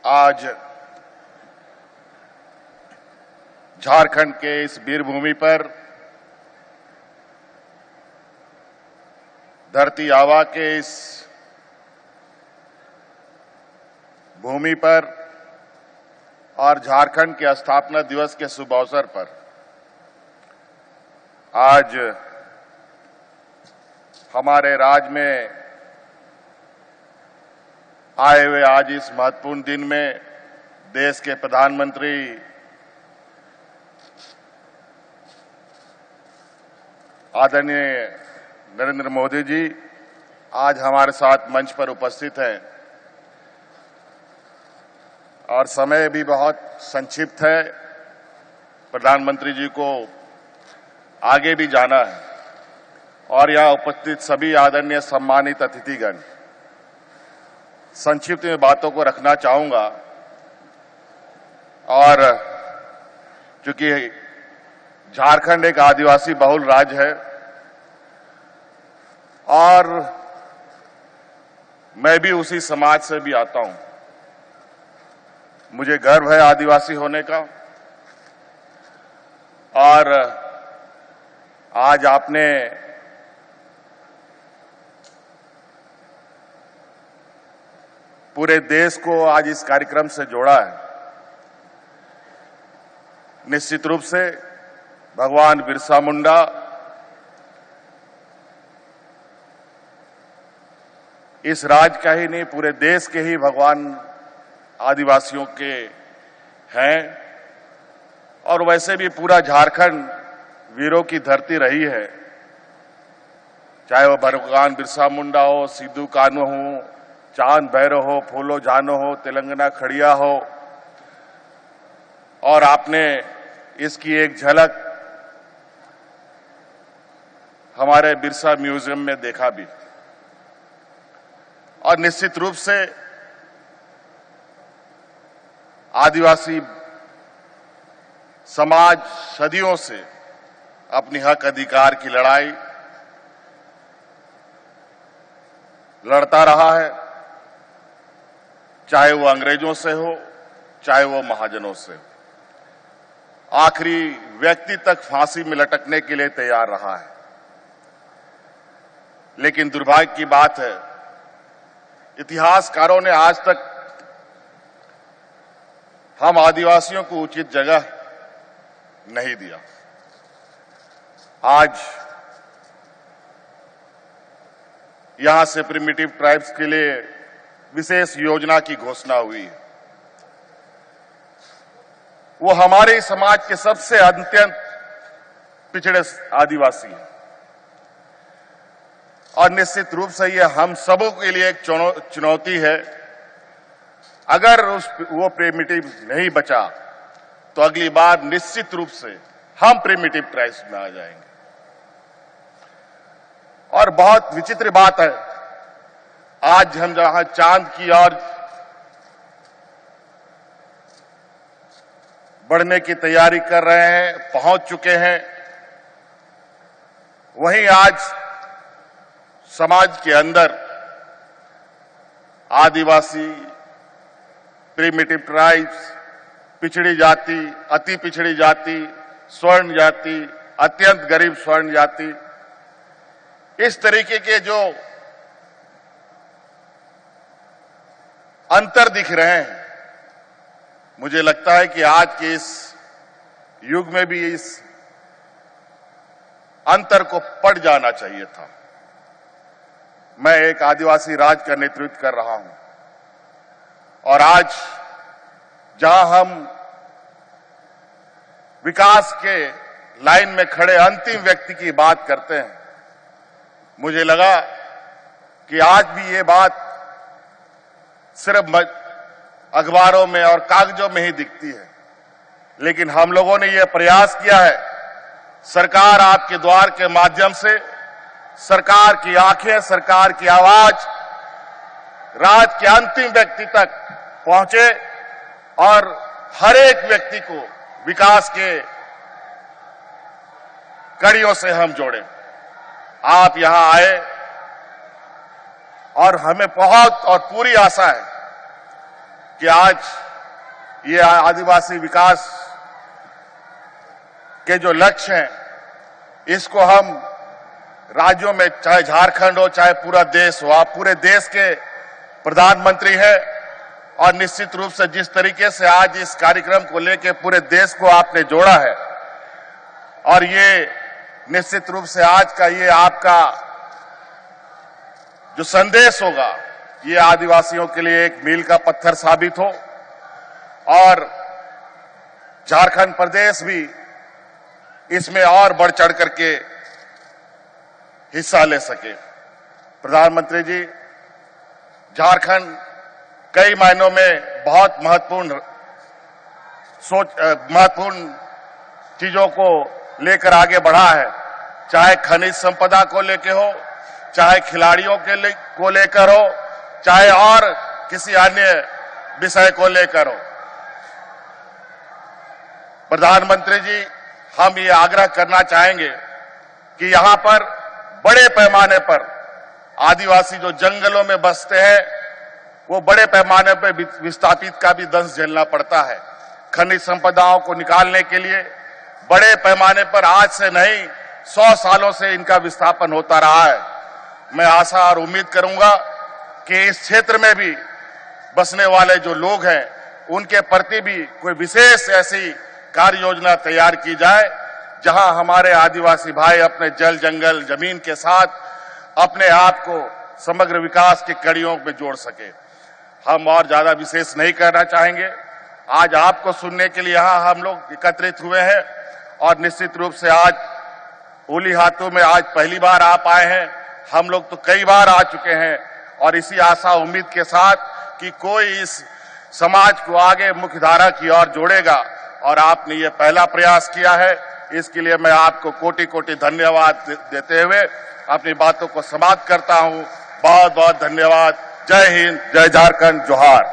आज झारखंड के इस वीरभूमि पर, धरती आबा के इस भूमि पर और झारखंड के स्थापना दिवस के शुभ अवसर पर आज हमारे राज्य में आए हुए आज इस महत्वपूर्ण दिन में देश के प्रधानमंत्री आदरणीय नरेंद्र मोदी जी आज हमारे साथ मंच पर उपस्थित हैं और समय भी बहुत संक्षिप्त है। प्रधानमंत्री जी को आगे भी जाना है और यहां उपस्थित सभी आदरणीय सम्मानित अतिथिगण, संक्षिप्त में बातों को रखना चाहूंगा। और चूंकि झारखंड एक आदिवासी बहुल राज्य है और मैं भी उसी समाज से भी आता हूं, मुझे गर्व है आदिवासी होने का। और आज आपने पूरे देश को आज इस कार्यक्रम से जोड़ा है। निश्चित रूप से भगवान बिरसा मुंडा इस राज्य का ही नहीं, पूरे देश के ही भगवान आदिवासियों के हैं। और वैसे भी पूरा झारखंड वीरों की धरती रही है, चाहे वो भगवान बिरसा मुंडा हो, सिद्धू कान्हू हो, चांद भैरव हो, फूलो जानो हो, तेलंगाना खड़िया हो। और आपने इसकी एक झलक हमारे बिरसा म्यूजियम में देखा भी। और निश्चित रूप से आदिवासी समाज सदियों से अपनी हक अधिकार की लड़ाई लड़ता रहा है, चाहे वो अंग्रेजों से हो, चाहे वो महाजनों से हो। आखिरी व्यक्ति तक फांसी में लटकने के लिए तैयार रहा है। लेकिन दुर्भाग्य की बात है, इतिहासकारों ने आज तक हम आदिवासियों को उचित जगह नहीं दिया। आज यहां से प्रिमिटिव ट्राइब्स के लिए विशेष योजना की घोषणा हुई है। वो हमारे समाज के सबसे अत्यंत पिछड़े आदिवासी हैं और निश्चित रूप से ये हम सबों के लिए एक चुनौती है। अगर वो प्रिमिटिव नहीं बचा तो अगली बार निश्चित रूप से हम प्रिमिटिव ट्राइब्स में आ जाएंगे। और बहुत विचित्र बात है, आज हम जहां चांद की ओर बढ़ने की तैयारी कर रहे हैं, पहुंच चुके हैं, वहीं आज समाज के अंदर आदिवासी, प्रिमिटिव ट्राइब्स, पिछड़ी जाति, अति पिछड़ी जाति, स्वर्ण जाति, अत्यंत गरीब स्वर्ण जाति, इस तरीके के जो अंतर दिख रहे हैं, मुझे लगता है कि आज के इस युग में भी इस अंतर को पड़ जाना चाहिए था। मैं एक आदिवासी राज्य का नेतृत्व कर रहा हूं और आज जहां हम विकास के लाइन में खड़े अंतिम व्यक्ति की बात करते हैं, मुझे लगा कि आज भी ये बात सिर्फ अखबारों में और कागजों में ही दिखती है, लेकिन हम लोगों ने यह प्रयास किया है, सरकार आपके द्वार के माध्यम से, सरकार की आंखें, सरकार की आवाज राज्य के अंतिम व्यक्ति तक पहुंचे और हर एक व्यक्ति को विकास के कड़ियों से हम जोड़े। आप यहां आए और हमें बहुत और पूरी आशा है कि आज ये आदिवासी विकास के जो लक्ष्य हैं, इसको हम राज्यों में, चाहे झारखंड हो चाहे पूरा देश हो, आप पूरे देश के प्रधानमंत्री हैं और निश्चित रूप से जिस तरीके से आज इस कार्यक्रम को लेकर पूरे देश को आपने जोड़ा है, और ये निश्चित रूप से आज का ये आपका जो संदेश होगा, ये आदिवासियों के लिए एक मील का पत्थर साबित हो और झारखंड प्रदेश भी इसमें और बढ़ चढ़ करके हिस्सा ले सके। प्रधानमंत्री जी, झारखंड कई मायनों में बहुत महत्वपूर्ण चीजों को लेकर आगे बढ़ा है, चाहे खनिज संपदा को लेकर हो, चाहे खिलाड़ियों को लेकर हो, चाहे और किसी अन्य विषय को लेकर हो। प्रधानमंत्री जी, हम ये आग्रह करना चाहेंगे कि यहां पर बड़े पैमाने पर आदिवासी जो जंगलों में बसते हैं, वो बड़े पैमाने पर विस्थापित का भी दंश झेलना पड़ता है। खनिज संपदाओं को निकालने के लिए बड़े पैमाने पर आज से नहीं 100 सालों से इनका विस्थापन होता रहा है। मैं आशा और उम्मीद करूंगा कि इस क्षेत्र में भी बसने वाले जो लोग हैं, उनके प्रति भी कोई विशेष ऐसी कार्य योजना तैयार की जाए, जहां हमारे आदिवासी भाई अपने जल, जंगल, जमीन के साथ अपने आप को समग्र विकास की कड़ियों में जोड़ सके। हम और ज्यादा विशेष नहीं करना चाहेंगे। आज आपको सुनने के लिए यहां हम लोग एकत्रित हुए हैं और निश्चित रूप से आज ओली हाथों में आज पहली बार आप आए हैं। हम लोग तो कई बार आ चुके हैं और इसी आशा उम्मीद के साथ कि कोई इस समाज को आगे मुख्यधारा की ओर जोड़ेगा, और आपने ये पहला प्रयास किया है, इसके लिए मैं आपको कोटि कोटि धन्यवाद देते हुए अपनी बातों को समाप्त करता हूं। बहुत बहुत धन्यवाद। जय हिंद, जय झारखंड, जोहार।